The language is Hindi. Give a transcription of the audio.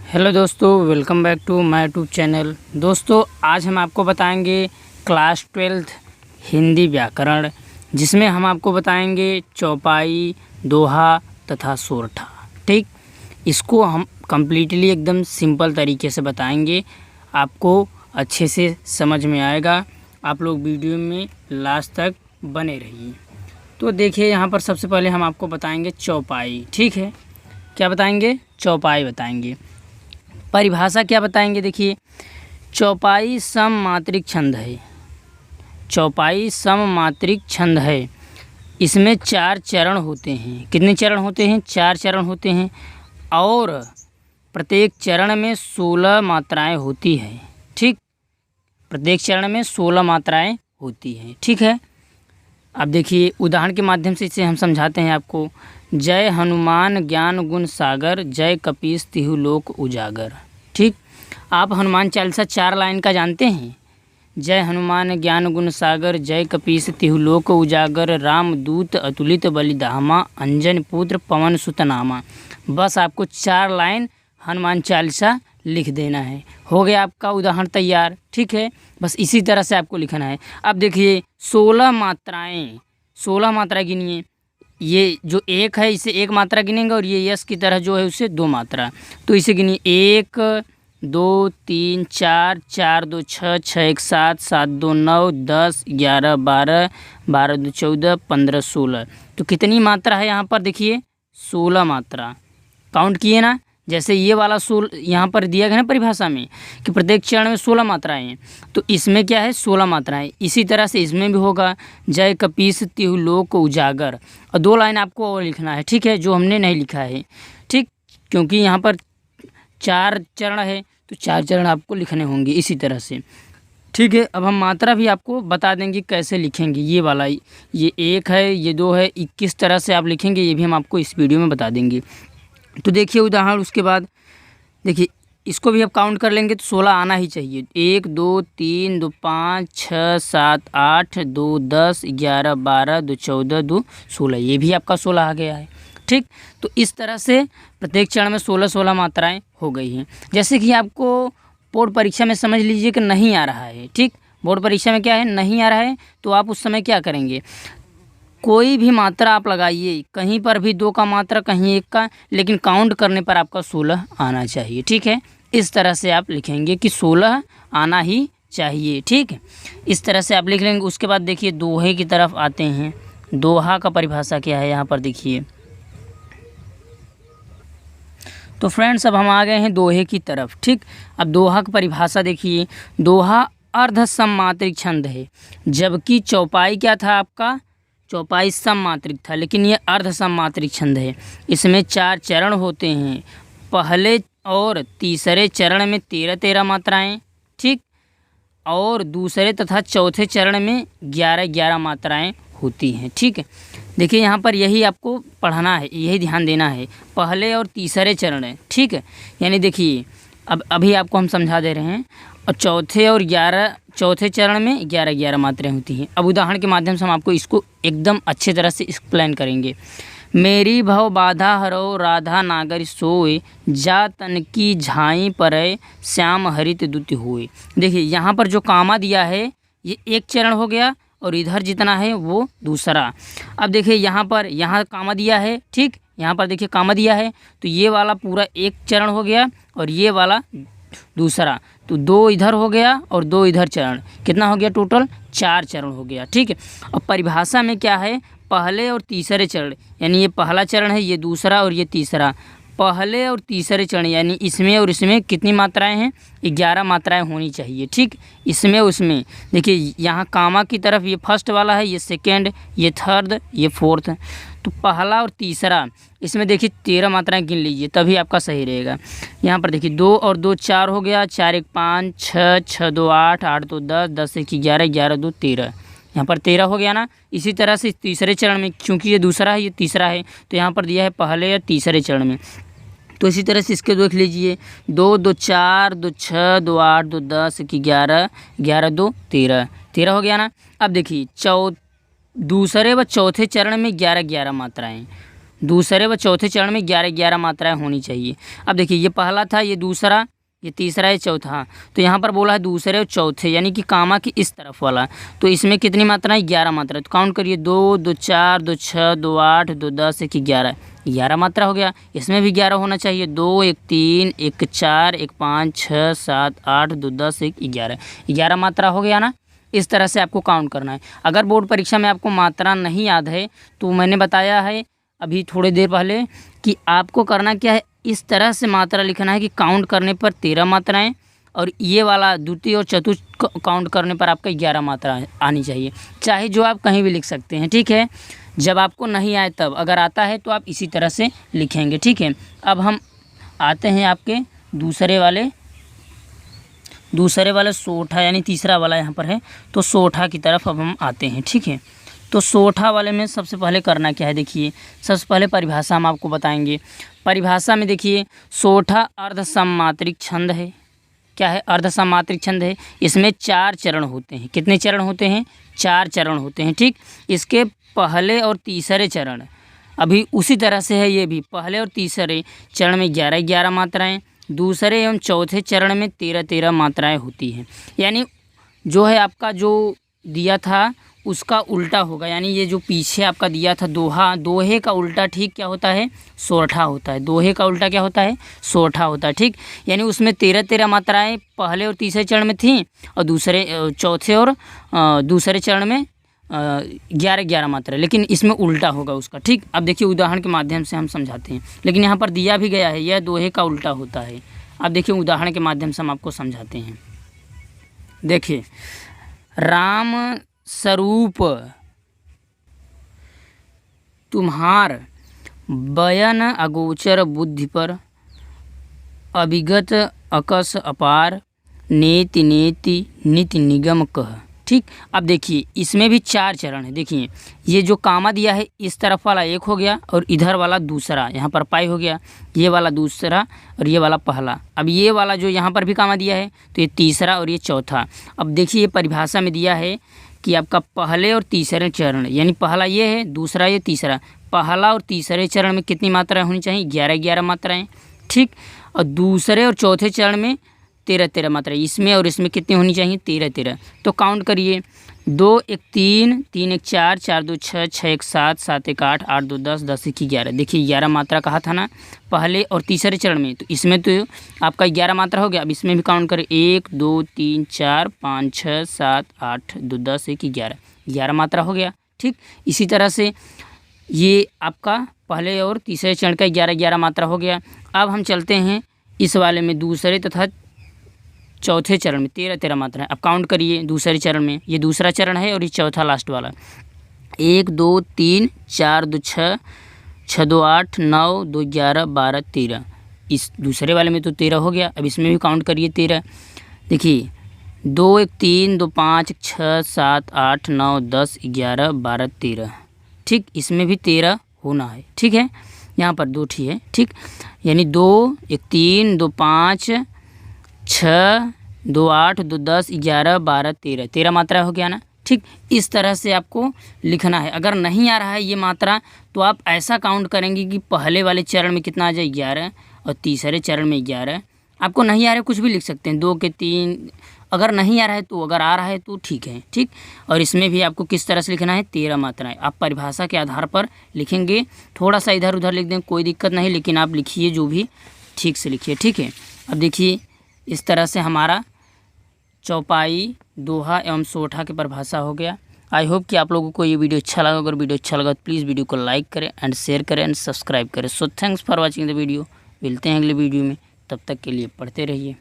हेलो दोस्तों, welcome back to my YouTube channel. दोस्तों, आज हम आपको बताएंगे क्लास 12th हिंदी व्याकरण, जिसमें हम आपको बताएंगे चौपाई, दोहा तथा सोरठा। ठीक, इसको हम कम्प्लीटली एकदम सिंपल तरीके से बताएंगे, आपको अच्छे से समझ में आएगा। आप लोग वीडियो में लास्ट तक बने रहिए। तो देखिए, यहाँ पर सबसे पहले हम आपको बताएंगे चौपाई। ठीक है, क्या बताएंगे? चौपाई बताएंगे। परिभाषा क्या बताएंगे? देखिए, चौपाई सममात्रिक छंद है। चौपाई सममात्रिक छंद है। इसमें 4 चरण होते हैं। कितने चरण होते हैं? 4 चरण होते हैं और प्रत्येक चरण में 16 मात्राएं होती हैं। ठीक, प्रत्येक चरण में 16 मात्राएं होती हैं। ठीक है, अब देखिए उदाहरण के माध्यम से इसे हम समझाते हैं आपको। जय हनुमान ज्ञान गुण सागर, जय कपीस तिहु लोक उजागर। ठीक, आप हनुमान चालीसा 4 लाइन का जानते हैं। जय हनुमान ज्ञान गुण सागर, जय कपीस तिहु लोक उजागर, राम दूत अतुलित बलिधामा, अंजन पुत्र पवन सुत नामा। बस आपको 4 लाइन हनुमान चालीसा लिख देना है, हो गया आपका उदाहरण तैयार। ठीक है, बस इसी तरह से आपको लिखना है। अब देखिए 16 मात्राएं गिनिए। ये जो 1 है इसे 1 मात्रा गिनेंगे और ये यस की तरह जो है उसे 2 मात्रा। तो इसे गिनिए 1 2 3 4, 4 2 6, 6 1 7, 7 2 9, 10 11 12, 12 2 14, 15 16। तो कितनी मात्रा है यहाँ पर? देखिए 16 मात्रा। काउंट किए ना, जैसे ये वाला यहाँ पर दिया गया है परिभाषा में कि प्रत्येक चरण में 16 मात्राएं हैं, तो इसमें क्या है? 16 मात्राएं। इसी तरह से इसमें भी होगा। जय कपीस तिहु लोक उजागर, और 2 लाइन आपको और लिखना है। ठीक है, जो हमने नहीं लिखा है। ठीक, क्योंकि यहाँ पर 4 चरण है तो 4 चरण आपको लिखने होंगे इसी तरह से। ठीक है, अब हम मात्रा भी आपको बता देंगे कैसे लिखेंगे। ये वाला, ये 1 है, ये 2 है, किस तरह से आप लिखेंगे ये भी हम आपको इस वीडियो में बता देंगे। तो देखिए उदाहरण, उसके बाद देखिए इसको भी आप काउंट कर लेंगे तो 16 आना ही चाहिए। 1 2 3 2 5 6 7 8 2 10 11 12 2 14 2 16, ये भी आपका 16 आ गया है। ठीक, तो इस तरह से प्रत्येक चरण में 16 मात्राएं हो गई हैं। जैसे कि आपको बोर्ड परीक्षा में समझ लीजिए कि नहीं आ रहा है। ठीक, बोर्ड परीक्षा में क्या है? नहीं आ रहा है, तो आप उस समय क्या करेंगे? कोई भी मात्रा आप लगाइए, कहीं पर भी 2 का मात्रा, कहीं 1 का, लेकिन काउंट करने पर आपका 16 आना चाहिए। ठीक है, इस तरह से आप लिखेंगे कि 16 आना ही चाहिए। ठीक है, इस तरह से आप लिख लेंगे। उसके बाद देखिए दोहे की तरफ आते हैं। दोहा का परिभाषा क्या है यहाँ पर देखिए। तो फ्रेंड्स, अब हम आ गए हैं दोहे की तरफ। ठीक, अब दोहा की परिभाषा देखिए। दोहा अर्ध सममात्रिक छंद है, जबकि चौपाई क्या था आपका? चौपाई सममात्रिक था, लेकिन ये अर्ध सममात्रिक छंद है। इसमें 4 चरण होते हैं। पहले और तीसरे चरण में 13 मात्राएं। ठीक, और दूसरे तथा चौथे चरण में 11 मात्राएं होती हैं। ठीक है, देखिए यहाँ पर यही आपको पढ़ना है, यही ध्यान देना है। पहले और तीसरे चरण है। ठीक है, यानी देखिए अब अभी आपको हम समझा दे रहे हैं। और चौथे चरण में 11 मात्राएं होती हैं। अब उदाहरण के माध्यम से हम आपको इसको एकदम अच्छे तरह से एक्सप्लेन करेंगे। मेरी भव बाधा हरो, राधा नागर सोए, जा तन की झाई परय, श्याम हरित दुति हुए। देखिए यहाँ पर जो कामा दिया है ये 1 चरण हो गया, और इधर जितना है वो दूसरा। अब देखिए यहाँ कामा दिया है। ठीक, यहाँ पर देखिए कामा दिया है, तो ये वाला पूरा 1 चरण हो गया और ये वाला दूसरा, तो 2 इधर हो गया और 2 इधर चरण। कितना हो गया? टोटल 4 चरण हो गया। ठीक है, अब परिभाषा में क्या है? पहले और तीसरे चरण, यानी ये पहला चरण है, ये दूसरा और ये तीसरा। पहले और तीसरे चरण यानी इसमें और इसमें कितनी मात्राएं हैं? 11 मात्राएं होनी चाहिए। ठीक, इसमें उसमें देखिए यहाँ कामा की तरफ ये फर्स्ट वाला है, ये सेकेंड, ये थर्ड, ये फोर्थ। तो पहला और तीसरा इसमें देखिए 13 मात्राएं गिन लीजिए, तभी आपका सही रहेगा। यहाँ पर देखिए 2 और 2 4 हो गया, 4 1 5 6, 6 2 8, 8 2 10, 10 1 11, 11 2 13। यहाँ पर 13 हो गया ना। इसी तरह से तीसरे चरण में, क्योंकि ये दूसरा है ये तीसरा है, तो यहाँ पर दिया है पहले या तीसरे चरण में। तो इसी तरह से इसके देख लीजिए। 2 2 4 2 6 2 8 2 10 11, 11 2 13, 13 हो गया ना। अब देखिए दूसरे व चौथे चरण में 11 मात्राएं। दूसरे व चौथे चरण में 11-11 मात्राएं होनी चाहिए। अब देखिए ये पहला था, ये दूसरा, ये तीसरा, ये चौथा। तो यहाँ पर बोला है दूसरे और चौथे यानी कि कामा की इस तरफ वाला। तो इसमें कितनी मात्राएं? 11 मात्रा। तो काउंट करिए, 2, 2 4, 2 6, 2 8, 2 10, 1 11। 11 मात्रा हो गया। इसमें भी 11 होना चाहिए। 2 1 3, 1 4, 1 5, 6 7 8, 2 10, 1 11। 11 मात्रा हो गया ना। इस तरह से आपको काउंट करना है। अगर बोर्ड परीक्षा में आपको मात्रा नहीं याद है तो मैंने बताया है अभी थोड़ी देर पहले कि आपको करना क्या है, इस तरह से मात्रा लिखना है कि काउंट करने पर 13 मात्राएं और ये वाला द्वितीय और चतुर्थ काउंट करने पर आपका 11 मात्रा आनी चाहिए। चाहे जो आप कहीं भी लिख सकते हैं, ठीक है। जब आपको नहीं आए तब, अगर आता है तो आप इसी तरह से लिखेंगे, ठीक है। अब हम आते हैं आपके दूसरे वाले सोठा यानी तीसरा वाला यहाँ पर है, तो सोठा की तरफ अब हम आते हैं, ठीक है। तो सोठा वाले में सबसे पहले करना क्या है, देखिए सबसे पहले परिभाषा हम आपको बताएंगे। परिभाषा में देखिए सोठा अर्धसमात्रिक छंद है। क्या है? अर्धसमात्रिक छंद है। इसमें 4 चरण होते हैं। कितने चरण होते हैं? 4 चरण होते हैं, ठीक। इसके पहले और तीसरे चरण अभी उसी तरह से है। ये भी पहले और तीसरे चरण में 11-11 मात्राएं, दूसरे एवं चौथे चरण में 13-13 मात्राएं होती हैं। यानी जो है आपका जो दिया था उसका उल्टा होगा। यानी ये जो पीछे आपका दिया था दोहा, दोहे का उल्टा ठीक क्या होता है? सोठा होता है। दोहे का उल्टा क्या होता है? सोठा होता है, ठीक। यानी उसमें 13-13 मात्राएं पहले और तीसरे चरण में थीं और चौथे और दूसरे चरण में 11-11 मात्रा, लेकिन इसमें उल्टा होगा उसका, ठीक। अब देखिए उदाहरण के माध्यम से हम समझाते हैं, लेकिन यहाँ पर दिया भी गया है यह दोहे का उल्टा होता है। अब देखिए उदाहरण के माध्यम से हम आपको समझाते हैं। देखिए, राम स्वरूप तुम्हार बयन अगोचर बुद्धि पर, अभिगत अकस अपार, नेति नेति निति निगम कह, ठीक। अब देखिए इसमें भी 4 चरण है। देखिए ये जो कामा दिया है इस तरफ वाला एक हो गया और इधर वाला दूसरा, यहाँ पर पाई हो गया, ये वाला दूसरा और ये वाला पहला। अब ये वाला जो यहाँ पर भी कामा दिया है तो ये तीसरा और ये चौथा। अब देखिए ये परिभाषा में दिया है कि आपका पहले और तीसरे चरण, यानी पहला ये है, दूसरा ये, तीसरा। पहला और तीसरे चरण में कितनी मात्राएं होनी चाहिए? 11-11 मात्राएं, ठीक। और दूसरे और चौथे चरण में 13-13 मात्राएं। इसमें और इसमें कितनी होनी चाहिए? 13-13। तो काउंट करिए, 2 1 3, 3 1 4, 4 2 6, 6 1 7, 7 1 8, 8 2 10, 10 1 11। देखिए 11 मात्रा कहा था ना पहले और तीसरे चरण में, तो इसमें तो आपका 11 मात्रा हो गया। अब इसमें भी काउंट करें, 1 2 3 4 5 6 7 8 2 10 1 11। 11 मात्रा हो गया, ठीक। इसी तरह से ये आपका पहले और तीसरे चरण का 11-11 मात्रा हो गया। अब हम चलते हैं इस वाले में, दूसरे तथा चौथे चरण में 13-13 मात्रा है। अब काउंट करिए दूसरे चरण में, ये दूसरा चरण है और ये चौथा लास्ट वाला। 1 2 3 4 2 6, 6 2 8, 9 2 11, 12 13। इस दूसरे वाले में तो 13 हो गया। अब इसमें भी काउंट करिए 13। देखिए 2 1 3 2 5 6 7 8 9 10 11 12 13, ठीक। इसमें भी 13 होना है, ठीक है। यहाँ पर 2 ठीक है, ठीक। यानी 2 1 3 2 5 6 2 8 2 10 11 12 13, 13 मात्रा हो गया ना, ठीक। इस तरह से आपको लिखना है। अगर नहीं आ रहा है ये मात्रा तो आप ऐसा काउंट करेंगे कि पहले वाले चरण में कितना आ जाए? 11 और तीसरे चरण में 11। आपको नहीं आ रहा है कुछ भी लिख सकते हैं, 2 के 3। अगर नहीं आ रहा है तो, अगर आ रहा है तो ठीक है, ठीक। और इसमें भी आपको किस तरह से लिखना है? 13 मात्राएं। आप परिभाषा के आधार पर लिखेंगे, थोड़ा सा इधर उधर लिख दें कोई दिक्कत नहीं, लेकिन आप लिखिए जो भी ठीक से लिखिए, ठीक है। अब देखिए इस तरह से हमारा चौपाई, दोहा एवं सोठा की परिभाषा हो गया। आई होप कि आप लोगों को ये वीडियो अच्छा लगा। अगर वीडियो अच्छा लगा तो प्लीज़ वीडियो को लाइक करें एंड शेयर करें एंड सब्सक्राइब करें। So thanks for watching the video. मिलते हैं अगले वीडियो में, तब तक के लिए पढ़ते रहिए।